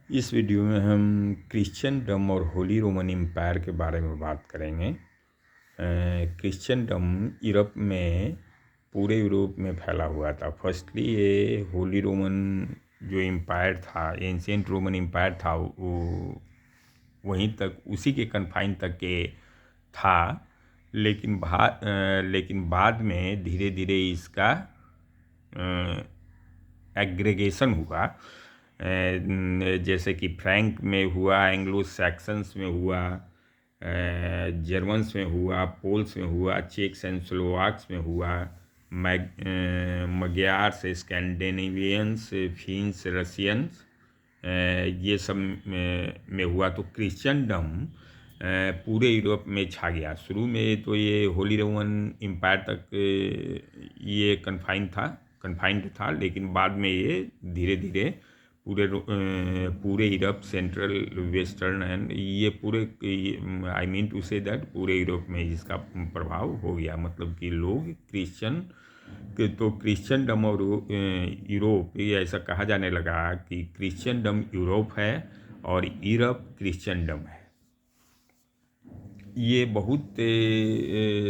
इस वीडियो में हम क्रिश्चियनडम और होली रोमन एम्पायर के बारे में बात करेंगे। क्रिश्चियनडम यूरोप में पूरे यूरोप में फैला हुआ था। फर्स्टली ये होली रोमन जो एम्पायर था, एंशिएंट रोमन एम्पायर था, वो वहीं तक, उसी के कन्फाइन तक के था। लेकिन बाद में धीरे धीरे इसका एग्रीगेशन हुआ। जैसे कि फ्रैंक में हुआ, एंग्लो सैक्सन्स में हुआ, जर्मन्स में हुआ, पोल्स में हुआ, चेक्स एंड स्लोवाक्स में हुआ, मग्यार्स, स्कैंडिनेवियंस, फिन्स, रशियंस, ये सब में हुआ। तो क्रिश्चियनडम पूरे यूरोप में छा गया। शुरू में तो ये होली रोमन एम्पायर तक ये कन्फाइंड था, लेकिन बाद में ये धीरे धीरे पूरे यूरोप, सेंट्रल, वेस्टर्न एंड ये पूरे, I mean to say that पूरे यूरोप में इसका प्रभाव हो गया। मतलब कि लोग क्रिश्चियनडम और यूरोप, ये ऐसा कहा जाने लगा कि क्रिश्चियनडम यूरोप है और यूरोप क्रिश्चियनडम है। ये बहुत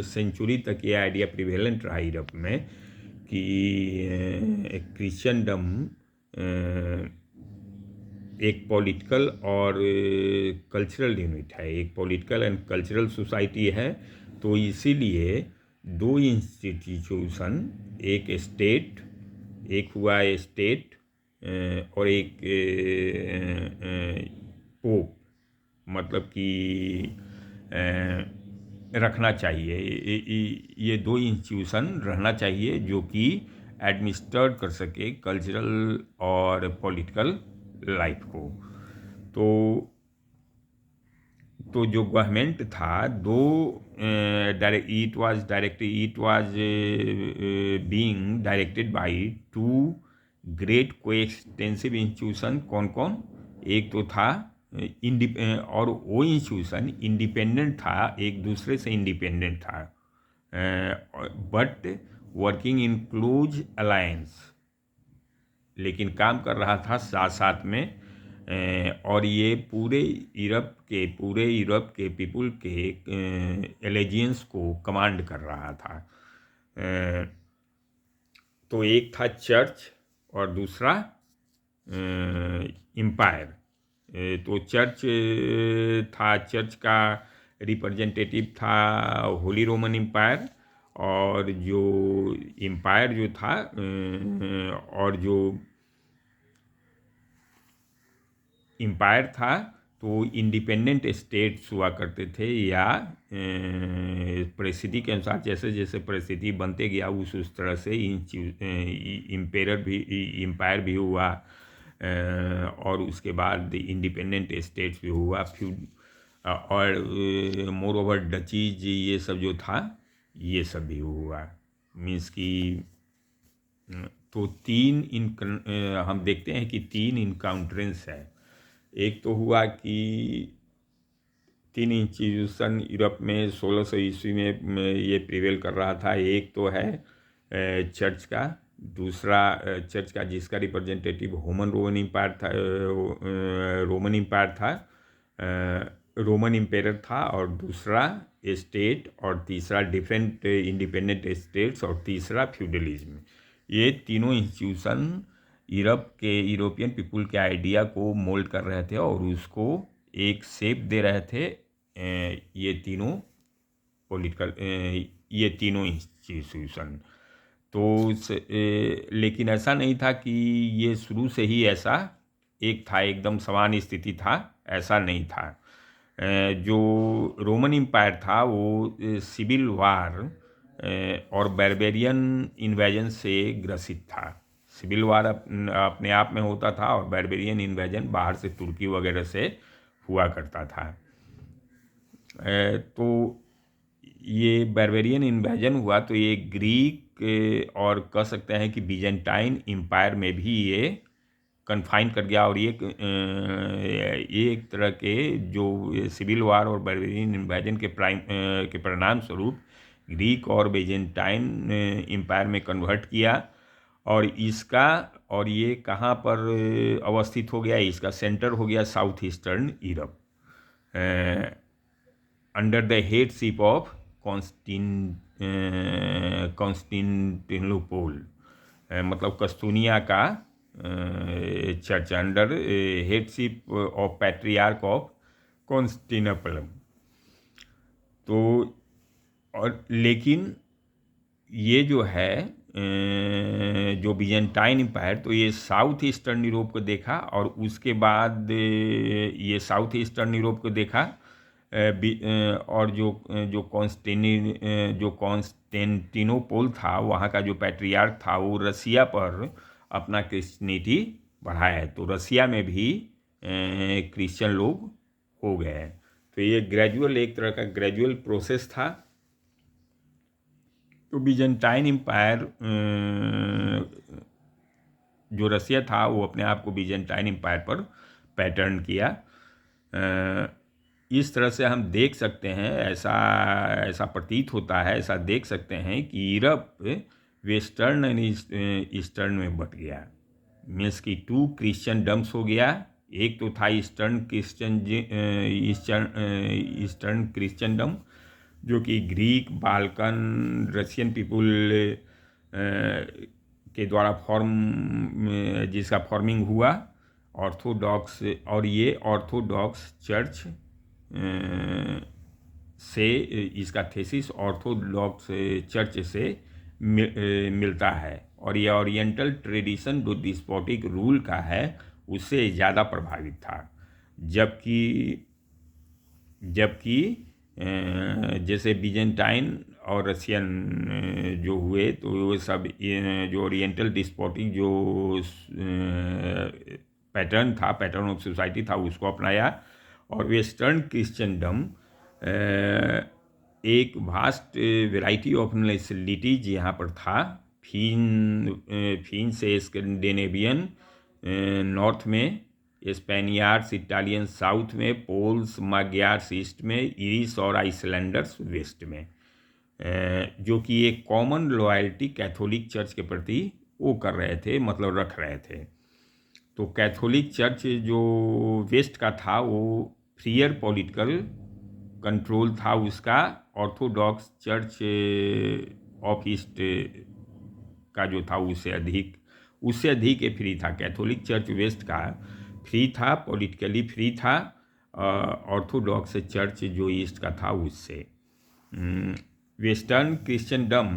सेंचुरी तक ये आइडिया प्रिवेलेंट रहा यूरोप में कि क्रिश्चियनडम एक पॉलिटिकल और कल्चरल यूनिट है, एक पॉलिटिकल एंड कल्चरल सोसाइटी है। तो इसीलिए दो इंस्टीट्यूशन, एक स्टेट, एक हुआ स्टेट और एक पोप, मतलब कि रखना चाहिए। ये दो इंस्टीट्यूशन रहना चाहिए जो कि एडमिनिस्ट्रेट कर सके कल्चरल और पॉलिटिकल लाइफ को। तो जो गवर्नमेंट था, it was being directed by two great coextensive institution. कौन कौन? एक तो था और वो इंस्टीट्यूशन इंडिपेंडेंट था, एक दूसरे से इंडिपेंडेंट था, but working in close alliance, लेकिन काम कर रहा था साथ साथ में। और ये पूरे यूरोप के पीपुल के एलिजियंस को कमांड कर रहा था। तो एक था चर्च और दूसरा एम्पायर। तो चर्च का रिप्रेजेंटेटिव था होली रोमन एम्पायर, और जो एम्पायर जो था और जो एम्पायर था, तो इंडिपेंडेंट स्टेट्स हुआ करते थे, या परिस्थिति के अनुसार जैसे जैसे परिस्थिति बनते गया उस तरह से एम्पायर भी हुआ, और उसके बाद इंडिपेंडेंट स्टेट्स भी हुआ। और मोर ओवर डचीज, ये सब जो था, ये सब भी हुआ। मीन्स कि तो हम देखते हैं कि 3 इनकाउंटरेंस है। एक तो हुआ कि 3 इंस्टीट्यूशन यूरोप में 1600 ईस्वी में ये प्रिवेल कर रहा था। एक तो है चर्च का, दूसरा चर्च का जिसका रिप्रेजेंटेटिव रोमन एम्पायर था, और दूसरा स्टेट, और तीसरा डिफरेंट इंडिपेंडेंट स्टेट्स, और तीसरा फ्यूडलिज्म। ये तीनों इंस्टीट्यूशन यूरोपियन पीपुल के आइडिया को मोल्ड कर रहे थे और उसको एक शेप दे रहे थे। ये तीनों इंस्टीट्यूशन। लेकिन ऐसा नहीं था कि ये शुरू से ही ऐसा एक था, एकदम समान स्थिति था, ऐसा नहीं था। जो रोमन एम्पायर था वो सिविल वार और बारबेरियन इन्वेजन से ग्रसित था। सिविल वार अपने आप में होता था, और बारबेरियन इन्वेजन बाहर से तुर्की वगैरह से हुआ करता था। तो ये बारबेरियन इन्वेजन हुआ तो ये ग्रीक और कह सकते हैं कि बीजेंटाइन एम्पायर में भी ये कन्फाइन कर गया। और ये एक तरह के जो सिविल वार और बारबेरियन इन्वेजन के परिणाम स्वरूप ग्रीक और बीजेंटाइन एम्पायर में कन्वर्ट किया। और ये कहाँ पर अवस्थित हो गया, इसका सेंटर हो गया south eastern Europe, under the headship of Constantinople, मतलब कस्तूनिया का church, under headship of patriarch of Constantinople. तो और लेकिन ये जो है जो बिजेंटाइन एम्पायर, तो ये साउथ ईस्टर्न यूरोप को देखा, और उसके बाद ये साउथ ईस्टर्न यूरोप को देखा, और जो कॉन्स्टेंटिनोपल था, वहाँ का जो पैट्रियार्क था, वो रसिया पर अपना क्रिश्चियनिटी बढ़ाया, तो रसिया में भी क्रिश्चियन लोग हो गए। तो ये ग्रेजुअल, एक तरह का ग्रेजुअल प्रोसेस था। तो बिजेंटाइन एम्पायर, जो रसिया था, वो अपने आप को बिजेंटाइन एम्पायर पर पैटर्न किया। इस तरह से हम देख सकते हैं, ऐसा प्रतीत होता है, ऐसा देख सकते हैं कि यूरोप वेस्टर्न एंड ईस्टर्न में बट गया। मीन्स की 2 क्रिश्चियन डम्स हो गया। एक तो था ईस्टर्न क्रिश्चियनडम, जो कि ग्रीक, बाल्कन, रशियन पीपुल के द्वारा जिसका फॉर्मिंग हुआ, ऑर्थोडॉक्स, और ये ऑर्थोडॉक्स चर्च से, इसका थेसिस ऑर्थोडॉक्स चर्च से मिलता है, और ये ओरिएंटल ट्रेडिशन जो डिस्पोटिक रूल का है उससे ज़्यादा प्रभावित था। जबकि जैसे बिजेंटाइन और रशियन जो हुए, तो वो सब जो ओरिएंटल डिस्पोटिक जो पैटर्न ऑफ सोसाइटी था, उसको अपनाया। और वेस्टर्न क्रिश्चियनडम एक वास्ट वैरायटी ऑफ नेशनलिटीज यहाँ पर था। फिन से स्कैंडिनेवियन नॉर्थ में, स्पेनियार्ड्स इटालियन साउथ में, पोल्स magyर्स ईस्ट में, इरिश और आइसलैंडर्स वेस्ट में, जो कि एक कॉमन लॉयल्टी कैथोलिक चर्च के प्रति वो कर रहे थे, मतलब रख रहे थे। तो कैथोलिक चर्च जो वेस्ट का था, वो फ्रीयर पॉलिटिकल कंट्रोल था उसका। ऑर्थोडॉक्स चर्च ऑफ ईस्ट का जो था उससे अधिक फ्री था। कैथोलिक चर्च वेस्ट का फ्री था, पॉलिटिकली फ्री था। ऑर्थोडॉक्स चर्च जो ईस्ट का था उससे। वेस्टर्न क्रिश्चियनडम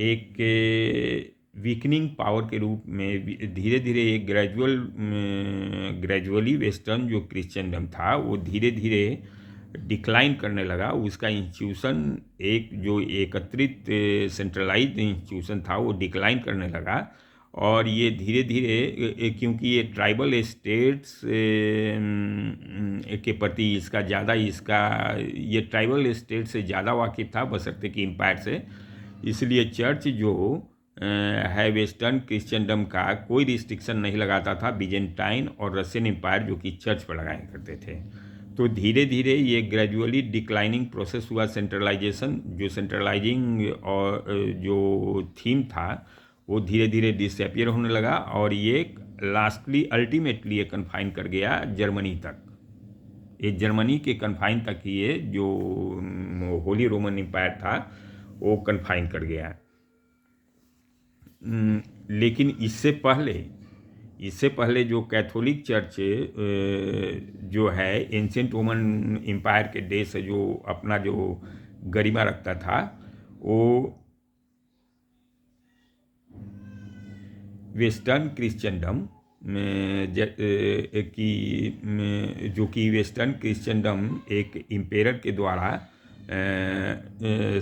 एक वीकनिंग पावर के रूप में धीरे धीरे एक ग्रेजुअली वेस्टर्न जो क्रिश्चियनडम था वो धीरे धीरे डिक्लाइन करने लगा। उसका इंस्टीट्यूशन, एक जो एकत्रित सेंट्रलाइज्ड इंस्टीट्यूशन था, वो डिक्लाइन करने लगा। और ये धीरे धीरे, क्योंकि ये ट्राइबल स्टेट्स के प्रति ये ट्राइबल स्टेट से ज़्यादा वाकिफ था बशर्ते कि एम्पायर से, इसलिए चर्च जो है वेस्टर्न क्रिश्चियनडम का कोई रिस्ट्रिक्शन नहीं लगाता था बिजेंटाइन और रशियन एम्पायर जो कि चर्च पर लगाया करते थे। तो धीरे धीरे ये ग्रेजुअली डिक्लाइनिंग प्रोसेस हुआ। सेंट्रलाइजिंग और जो थीम था वो धीरे धीरे डिसअपियर होने लगा, और ये अल्टीमेटली ये कन्फाइन कर गया जर्मनी तक। ये जर्मनी के कन्फाइन तक ये जो होली रोमन एम्पायर था वो कन्फाइन कर गया। लेकिन इससे पहले जो कैथोलिक चर्च जो है एंशिएंट रोमन एम्पायर के डेज से जो अपना जो गरिमा रखता था, वो वेस्टर्न क्रिश्चियनडम जो कि वेस्टर्न क्रिश्चियनडम एक इम्पेरर के द्वारा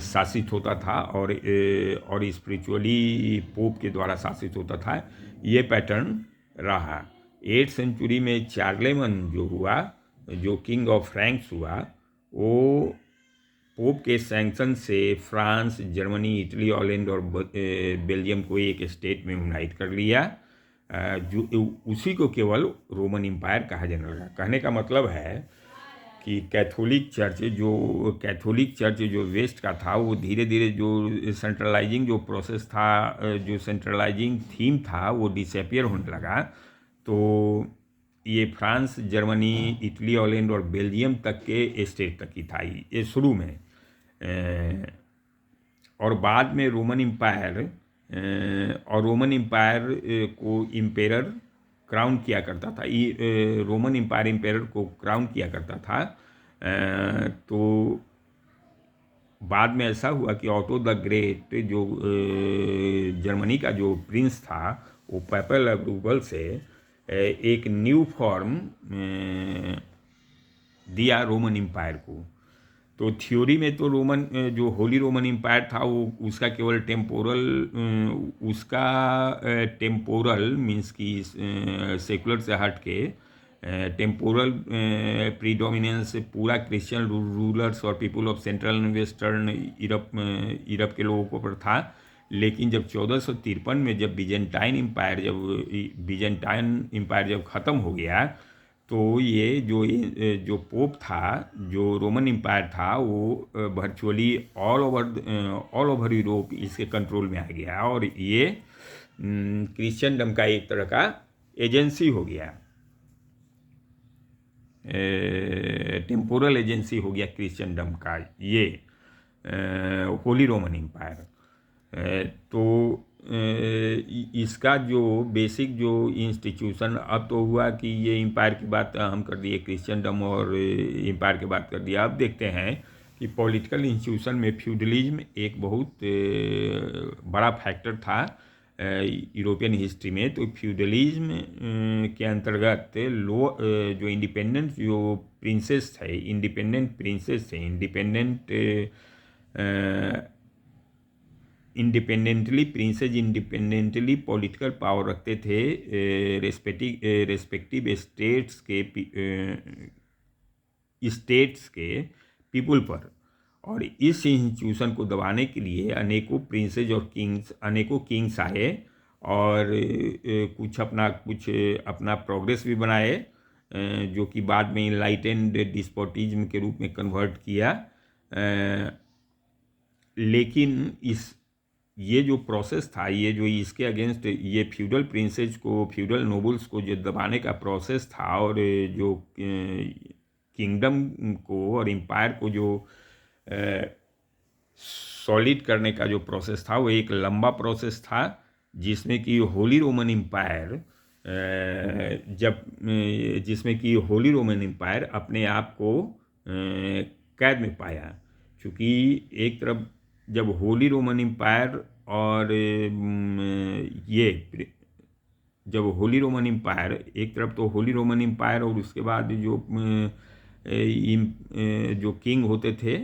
शासित होता था, और स्पिरिचुअली पोप के द्वारा शासित होता था। ये पैटर्न रहा। 8th सेंचुरी में चार्लेमन जो हुआ, जो किंग ऑफ फ्रैंक्स हुआ, वो पोप के सैंक्शन से फ्रांस, जर्मनी, इटली, हॉलैंड और बेल्जियम को एक स्टेट में यूनाइट कर लिया, जो उसी को केवल रोमन एम्पायर कहा जाने लगा। कहने का मतलब है कि कैथोलिक चर्च जो वेस्ट का था, वो धीरे धीरे जो सेंट्रलाइजिंग जो प्रोसेस था, जो सेंट्रलाइजिंग थीम था, वो डिसअपियर होने लगा। तो ये फ्रांस, जर्मनी, इटली, हॉलैंड और बेल्जियम तक के स्टेट तक ही था ये शुरू में। और बाद में रोमन एम्पायर को इम्पेरर क्राउन किया करता था। रोमन एम्पायर को क्राउन किया करता था। तो बाद में ऐसा हुआ कि ऑटो द ग्रेट जो जर्मनी का जो प्रिंस था, वो पेपल अप्रूवल से एक न्यू फॉर्म दिया रोमन एम्पायर को। तो थ्योरी में तो जो होली रोमन एम्पायर था, वो उसका केवल टेम्पोरल मीन्स कि सेकुलर से हट के टेम्पोरल प्रीडोमिनेंस पूरा क्रिश्चियन रूलर्स और people of central and western Europe के लोगों को पर था। लेकिन जब 1453 में जब बिजेंटाइन एम्पायर जब ख़त्म हो गया, तो ये जो पोप था, जो रोमन एम्पायर था, वो वर्चुअली ऑल ओवर यूरोप इसके कंट्रोल में आ गया, और ये क्रिश्चियनडम का एक तरह का एजेंसी हो गया, टेम्पोरल एजेंसी हो गया क्रिश्चियनडम का ये होली रोमन एम्पायर। तो इसका जो बेसिक जो इंस्टीट्यूशन अब तो हुआ कि ये एम्पायर की बात हम कर दिए, क्रिश्चियनडम और एम्पायर की बात कर दिया। अब देखते हैं कि पॉलिटिकल इंस्टीट्यूशन में फ्यूडलिज्म एक बहुत बड़ा फैक्टर था यूरोपियन हिस्ट्री में। तो फ्यूडलिज्म के अंतर्गत जो इंडिपेंडेंट जो प्रिंसेस थे, इंडिपेंडेंटली पॉलिटिकल पावर रखते थे रेस्पेक्टिव स्टेट्स के पीपुल पर। और इस इंस्टीट्यूशन को दबाने के लिए अनेकों किंग्स आए, और कुछ अपना प्रोग्रेस भी बनाए, जो कि बाद में इनलाइटेंड डिस्पोटिज्म के रूप में कन्वर्ट किया। लेकिन ये जो प्रोसेस था, ये जो इसके अगेंस्ट ये फ्यूडल नोबल्स को जो दबाने का प्रोसेस था, और जो किंगडम को और एम्पायर को जो सॉलिड करने का जो प्रोसेस था, वो एक लंबा प्रोसेस था, जिसमें कि होली रोमन एम्पायर अपने आप को कैद में पाया। क्योंकि एक तरफ जब होली रोमन एम्पायर और एक तरफ तो होली रोमन एम्पायर, और उसके बाद जो किंग होते थे,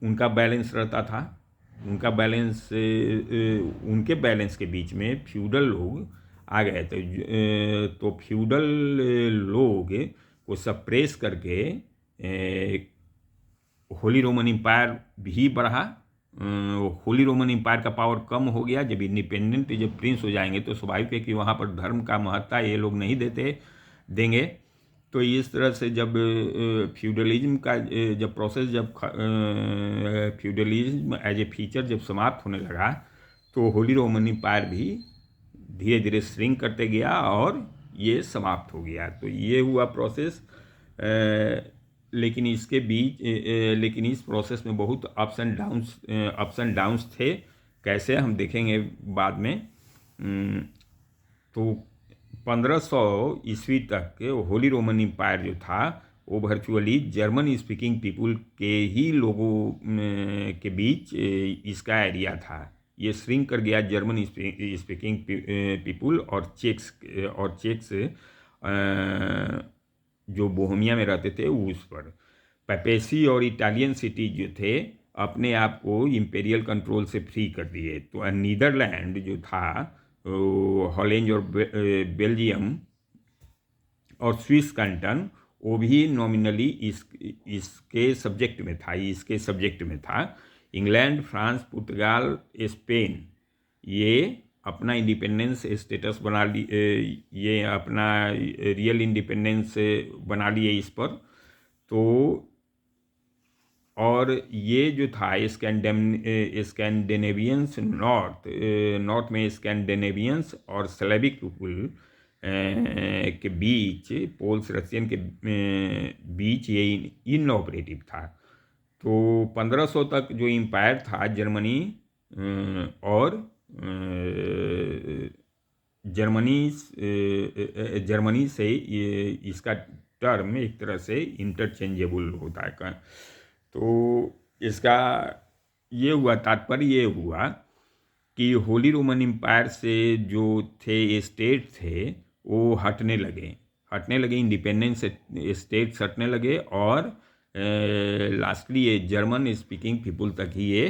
उनका बैलेंस रहता था। उनके बैलेंस के बीच में फ्यूडल लोग आ गए थे। तो फ्यूडल लोग को सप्रेस करके होली रोमन एम्पायर भी बढ़ा। होली रोमन एम्पायर का पावर कम हो गया। जब प्रिंस हो जाएंगे, तो स्वाभाविक है कि वहाँ पर धर्म का महत्ता ये लोग नहीं देंगे। तो इस तरह से जब फ्यूडलिज्म का फ्यूडलिज्म एज ए फीचर जब समाप्त होने लगा, तो होली रोमन एम्पायर भी धीरे धीरे श्रिंक करते गया और ये समाप्त हो गया। तो ये हुआ प्रोसेस। लेकिन इस प्रोसेस में बहुत अप्स एंड डाउन्स थे। कैसे, हम देखेंगे बाद में। तो 1500 ईस्वी तक होली रोमन एम्पायर जो था, वो वर्चुअली जर्मन स्पीकिंग पीपुल के ही लोगों के बीच इसका एरिया था। ये श्रिंक कर गया जर्मन स्पीकिंग पीपुल और चेक्स जो बोहेमिया में रहते थे उस पर। पेपेसी और इटालियन सिटी जो थे, अपने आप को इम्पेरियल कंट्रोल से फ्री कर दिए। तो नीदरलैंड जो था, हॉलैंड और बेल्जियम और स्विस कैंटन, वो भी नॉमिनली इसके सब्जेक्ट में था। इंग्लैंड, फ्रांस, पुर्तगाल, स्पेन, ये अपना इंडिपेंडेंस स्टेटस बना ली, ये अपना रियल इंडिपेंडेंस बना लिए इस पर। तो और ये जो था स्कैंडिनेवियंस नॉर्थ में स्कैंडिनेवियंस और स्लेविक पीपुल के बीच, पोल्स रशियन के बीच ये इनऑपरेटिव था। तो 1500 तक जो इम्पायर था जर्मनी और जर्मनी से ये इसका टर्म एक तरह से इंटरचेंजेबल होता है। तो इसका ये हुआ, तात्पर्य ये हुआ कि होली रोमन एम्पायर से जो थे स्टेट थे वो हटने लगे, इंडिपेंडेंस स्टेट्स हटने लगे, और लास्टली ये जर्मन स्पीकिंग पीपुल तक ही ये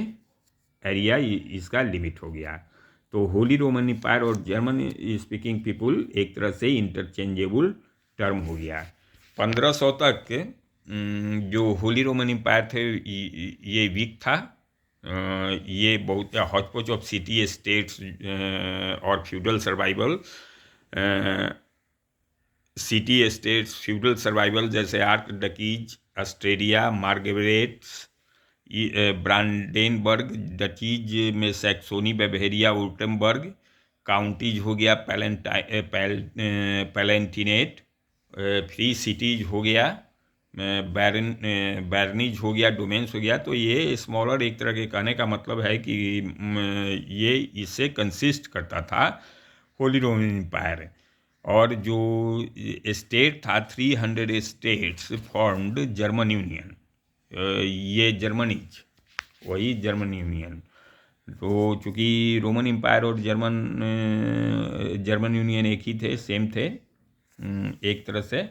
एरिया इसका लिमिट हो गया। तो होली रोमन एम्पायर और जर्मन स्पीकिंग पीपुल एक तरह से इंटरचेंजेबल टर्म हो गया। 1500 तक जो होली रोमन एम्पायर थे ये वीक था। ये बहुत हॉचपॉच ऑफ सिटी स्टेट्स और feudal survival, city states feudal survival जैसे आर्कडकीज, ऑस्ट्रेलिया, मार्गरेट्स, ब्रांडेनबर्ग, डचीज में सैक्सोनी, बावेरिया, वुर्टेम्बर्ग, काउंटीज हो गया पैलेंटिनेट, फ्री सिटीज हो गया, बैरनीज हो गया, डोमेन्स हो गया। तो ये स्मॉलर एक तरह के कहने का मतलब है कि ये इससे कंसिस्ट करता था होली रोमन एम्पायर। और जो स्टेट था 300 स्टेट्स फॉर्म्ड जर्मन यूनियन, ये जर्मनीज वही जर्मन यूनियन। तो चूँकि रोमन एम्पायर और जर्मन यूनियन एक ही थे, सेम थे एक तरह से।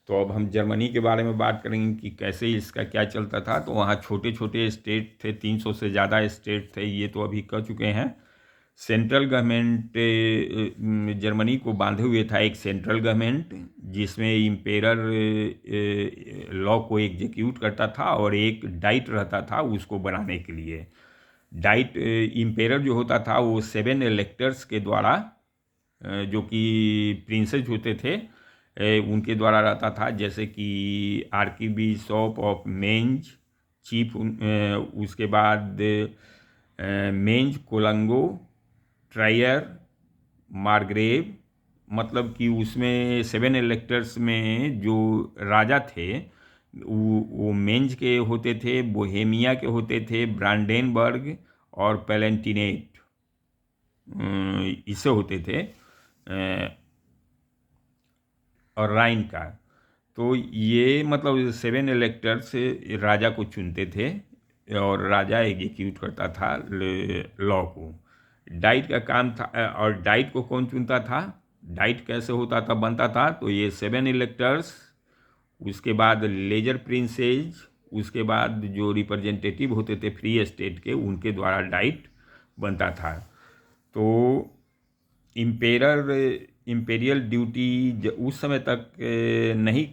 तो अब हम जर्मनी के बारे में बात करेंगे कि कैसे इसका क्या चलता था। तो वहाँ छोटे छोटे स्टेट थे, 300 से ज़्यादा स्टेट थे, ये तो अभी कह चुके हैं। सेंट्रल गवर्नमेंट जर्मनी को बांधे हुए था एक सेंट्रल गवर्नमेंट, जिसमें इम्पेरर लॉ को एग्जीक्यूट करता था, और एक डाइट रहता था उसको बनाने के लिए। डाइट इम्पेरर जो होता था वो 7 इलेक्टर्स के द्वारा, जो कि प्रिंसेस होते थे, उनके द्वारा रहता था। जैसे कि आर्कीबिशप ऑफ मेंज, चीफ, उसके बाद मेंज, कोलंगो, ट्रायर, मार्ग्रेव, मतलब कि उसमें 7 इलेक्टर्स में जो राजा थे वो मेंज के होते थे, बोहेमिया के होते थे, ब्रांडेनबर्ग और पैलेंटिनेट इससे होते थे, और राइन का। तो ये मतलब 7 इलेक्टर्स राजा को चुनते थे और राजा एग्जीक्यूट करता था लॉ को। डाइट का काम था, और डाइट को कौन चुनता था, डाइट कैसे होता था, बनता था। तो ये 7 इलेक्टर्स, उसके बाद लेजर प्रिंसेज, उसके बाद जो रिप्रेजेंटेटिव होते थे फ्री स्टेट के, उनके द्वारा डाइट बनता था। तो इम्पेरियल ड्यूटी उस समय तक नहीं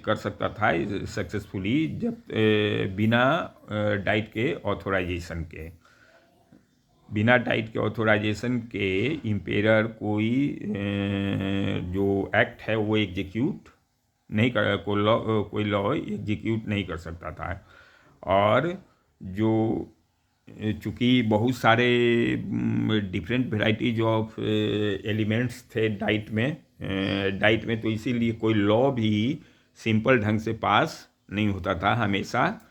कर सकता था सक्सेसफुली जब बिना डाइट के ऑथोराइजेशन के। बिना डाइट के ऑथोराइजेशन के इम्पेरर कोई जो एक्ट है वो एग्जीक्यूट नहीं कर, कोई लॉ एग्जीक्यूट नहीं कर सकता था। और जो चूँकि बहुत सारे डिफरेंट वेराइटीज ऑफ एलिमेंट्स थे डाइट में, तो इसीलिए कोई लॉ भी सिंपल ढंग से पास नहीं होता था। हमेशा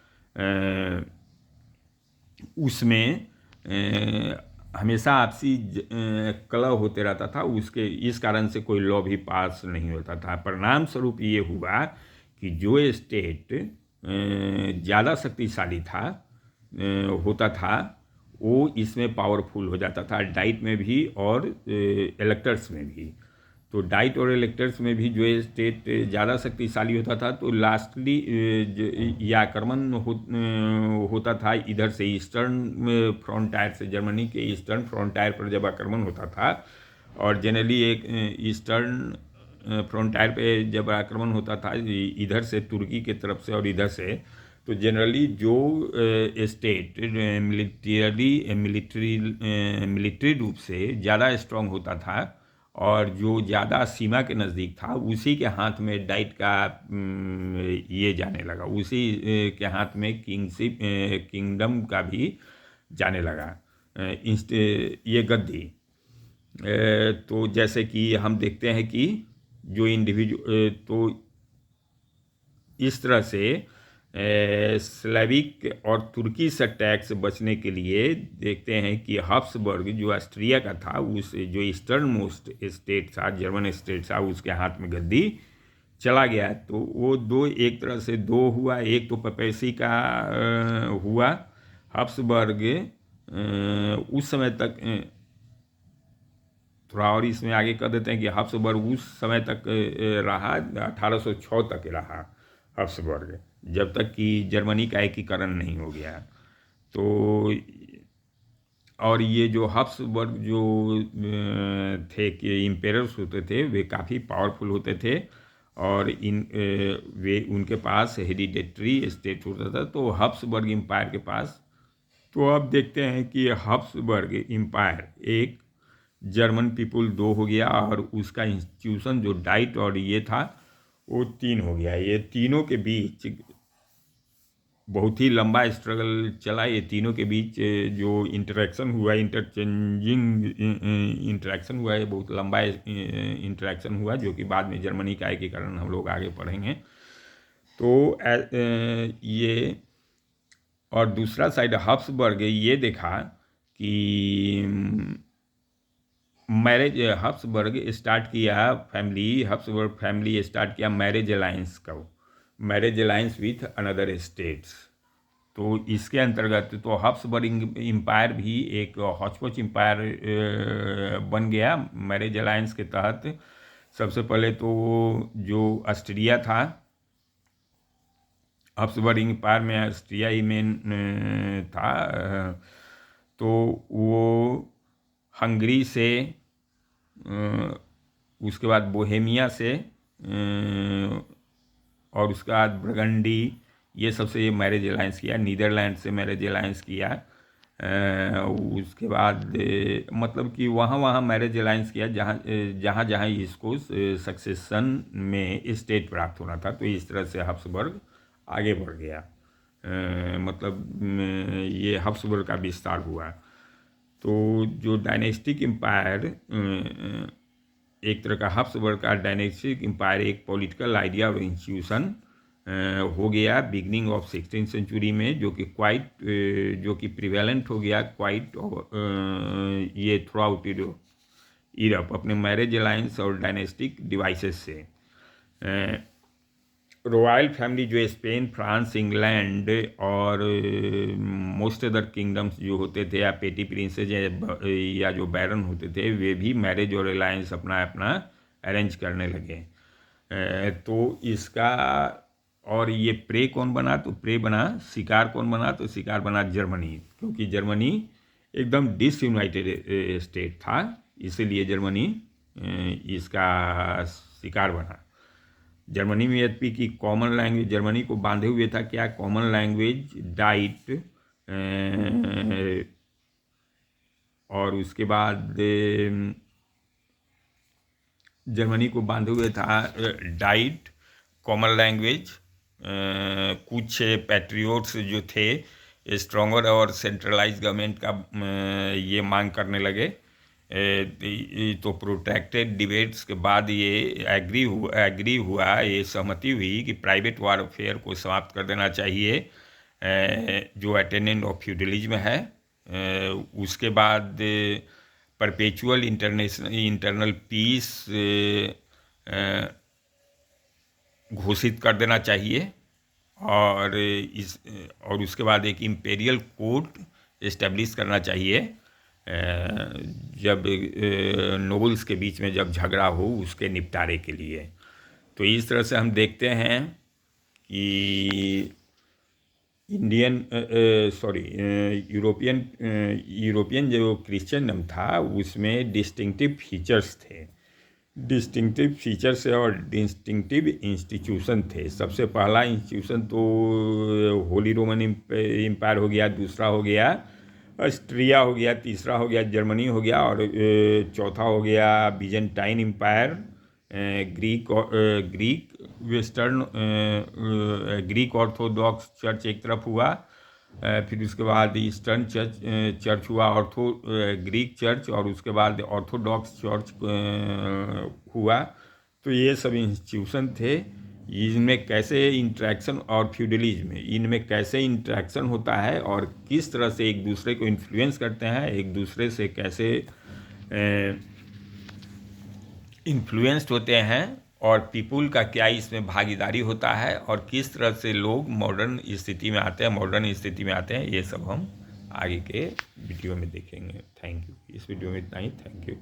उसमें हमेशा आपसी कलह होते रहता था, उसके इस कारण से कोई लॉ भी पास नहीं होता था। परिणाम स्वरूप ये हुआ कि जो स्टेट ज़्यादा शक्तिशाली होता था वो इसमें पावरफुल हो जाता था, डाइट में भी और इलेक्टर्स में भी। तो डाइट और इलेक्टर्स में भी जो स्टेट ज़्यादा शक्तिशाली होता था तो लास्टली यह आक्रमण होता था इधर से, ईस्टर्न फ्रंटायर से, जर्मनी के ईस्टर्न फ्रंटायर पर जब आक्रमण होता था, और जनरली एक ईस्टर्न फ्रंटायर पे जब आक्रमण होता था इधर से तुर्की के तरफ से और इधर से, तो जनरली जो स्टेट मिलिट्री रूप से ज़्यादा स्ट्रांग होता था और जो ज़्यादा सीमा के नज़दीक था, उसी के हाथ में डाइट का ये जाने लगा, उसी के हाथ में किंगडम का भी जाने लगा ये गद्दी। तो जैसे कि हम देखते हैं कि जो तो इस तरह से स्लेविक और तुर्की से अटैक से बचने के लिए देखते हैं कि हब्सबर्ग जो ऑस्ट्रिया का था, उस जो ईस्टर्न मोस्ट स्टेट था, जर्मन स्टेट था, उसके हाथ में गद्दी चला गया। तो वो दो एक तरह से दो हुआ, एक तो पपेसी का हुआ। हब्सबर्ग उस समय तक थोड़ा और इसमें आगे कर देते हैं कि हब्सबर्ग उस समय तक रहा, 1806 तक रहा हब्सबर्ग, जब तक कि जर्मनी का एकीकरण नहीं हो गया। तो और ये जो हब्सबर्ग जो थे कि इम्पेरर्स होते थे, वे काफ़ी पावरफुल होते थे और वे उनके पास हेरिडेटरी स्टेट होता था। तो हब्सबर्ग एम्पायर के पास, तो अब देखते हैं कि हब्सबर्ग एम्पायर एक, जर्मन पीपुल दो हो गया और उसका इंस्टीट्यूशन जो डाइट और ये था वो तीन हो गया। ये तीनों के बीच बहुत ही लंबा स्ट्रगल चला। ये तीनों के बीच जो इंटरेक्शन हुआ, इंटरचेंजिंग इंटरेक्शन हुआ, ये बहुत लंबा इंटरेक्शन हुआ, जो कि बाद में जर्मनी का एकीकरण हम लोग आगे पढ़ेंगे। तो ये और दूसरा साइड हब्सबर्ग ये देखा कि मैरिज, हब्सबर्ग स्टार्ट किया हब्सबर्ग फैमिली स्टार्ट किया मैरिज अलायंस का, marriage alliance with another states. तो इसके अंतर्गत तो हब्सबर्ग एम्पायर भी एक हॉचपॉच एम्पायर बन गया मैरिज अलायंस के तहत। सबसे पहले तो जो ऑस्ट्रिया था, हब्सबर्ग एम्पायर में ऑस्ट्रिया ही मेन था। तो वो हंगरी से, उसके बाद बोहेमिया से, और उसके बाद ब्रगंडी, ये सबसे ये मैरिज अलायंस किया। नीदरलैंड से मैरिज अलायंस किया। उसके बाद मतलब कि वहाँ मैरिज अलायंस किया जहाँ इसको सक्सेशन में स्टेट प्राप्त होना था। तो इस तरह से हब्सबर्ग आगे बढ़ गया। मतलब ये हब्सबर्ग का विस्तार हुआ। तो जो डायनेस्टिक एम्पायर, एक तरह का हब्सबर्ग का डायनेस्टिक एम्पायर एक पॉलिटिकल आइडिया और इंस्टीट्यूशन हो गया बिगनिंग ऑफ 16th सेंचुरी में, जो कि प्रिवेलेंट हो गया क्वाइट ये थ्रू आउट यूरोप अपने मैरिज अलायंस और डायनेस्टिक डिवाइसेस से। रॉयल फैमिली जो स्पेन, फ्रांस, इंग्लैंड और मोस्ट अदर किंगडम्स जो होते थे, या पेटी प्रिंसेज या जो बैरन होते थे, वे भी मैरिज और अलायंस अपना अपना अरेंज करने लगे। तो इसका, और ये प्रे कौन बना? तो प्रे बना, शिकार कौन बना? तो शिकार बना जर्मनी, क्योंकि जर्मनी एकदम डिसयूनाइटेड स्टेट था, इसीलिए जर्मनी इसका शिकार बना। जर्मनी में यद्यपि की कॉमन लैंग्वेज जर्मनी को बांधे हुए था, क्या? कॉमन लैंग्वेज, डाइट, और उसके बाद जर्मनी को बांधे हुए था डाइट, कॉमन लैंग्वेज, कुछ पैट्रियोट्स जो थे स्ट्रॉन्गर और सेंट्रलाइज गवर्नमेंट का ये मांग करने लगे। तो प्रोट्रैक्टेड डिबेट्स के बाद ये एग्री हुआ, ये सहमति हुई कि प्राइवेट वॉरफेयर को समाप्त कर देना चाहिए, जो अटेंडेंट ऑफ फ्यूडलिज्म है। उसके बाद परपेचुअल इंटरनल पीस घोषित कर देना चाहिए, और उसके बाद एक इम्पेरियल कोर्ट इस्टेब्लिश करना चाहिए, जब नोबल्स के बीच में जब झगड़ा हो उसके निपटारे के लिए। तो इस तरह से हम देखते हैं कि यूरोपियन जो क्रिश्चियनडम था उसमें डिस्टिंक्टिव फीचर्स थे। डिस्टिंक्टिव फीचर्स और डिस्टिंक्टिव इंस्टीट्यूशन थे। सबसे पहला इंस्टीट्यूशन तो होली रोमन एम्पायर हो गया, दूसरा हो गया ऑस्ट्रिया हो गया, तीसरा हो गया जर्मनी हो गया, और चौथा हो गया Byzantine empire. Greek western Greek orthodox church एक तरफ हुआ, फिर उसके बाद ईस्टर्न चर्च हुआ, ग्रीक चर्च, और उसके बाद ऑर्थोडॉक्स चर्च हुआ। तो ये सब इंस्टीट्यूशन थे। इनमें कैसे इंटरेक्शन, और फ्यूडलिज्म, इनमें कैसे इंटरेक्शन होता है और किस तरह से एक दूसरे को इन्फ्लुएंस करते हैं, एक दूसरे से कैसे इन्फ्लुएंस्ड होते हैं, और पीपुल का क्या इसमें भागीदारी होता है, और किस तरह से लोग मॉडर्न स्थिति में आते हैं, ये सब हम आगे के वीडियो में देखेंगे। Thank you. इस वीडियो में इतना ही। Thank you.